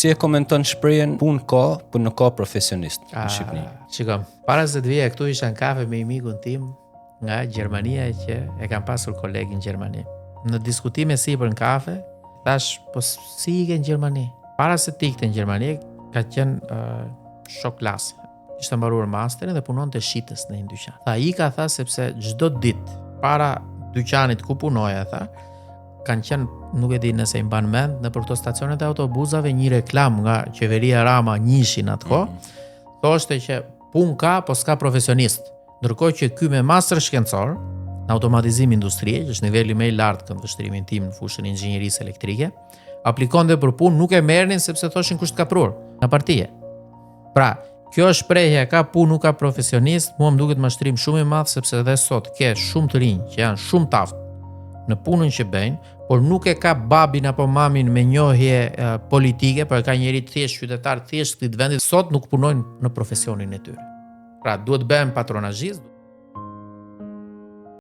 Si e komenton shprehjen punë ka, por nuk ka profesionist në Shqipëri? Shikom, para se të vija këtu isha në kafe me mikun tim nga Gjermania që e kam pasur kolegin në Gjermani. Në diskutime sipër në kafe, thash, po si ike në Gjermani? Para se të ikte në Gjermani, ka qenë shok klase. Ishte mbaruar masterin dhe punon të shitës në një dyqan. Tha, tha, sepse çdo ditë para dyqanit ku punoja, tha, kanë qenë, nuk e di nëse i mban mend, në për këto stacionet e autobusave një reklam nga qeveria Rama njishin atko, thoshte që pun ka, po s'ka profesionist. Ndërkohë që ky me master shkencor në automatizim industrie, që është niveli më i lartë kënd vështrimin tim në fushën e inxhinierisë elektrike, aplikonte për punë, nuk e merrnin sepse thoshin kusht kapror në partije. Pra, kjo shprehje ka punë, nuk ka profesionist, mua më duket mashtrim shumë i madh sepse edhe sot ke shumë të rinj që janë shumë taft në punën që bëjnë, por nuk e ka babin apo mamin me njohje politike, por e ka njëri thjesht qytetar, thjesht të vendit, sot nuk punojnë në profesionin e tyre. Pra, duhet bëhen patronazhist.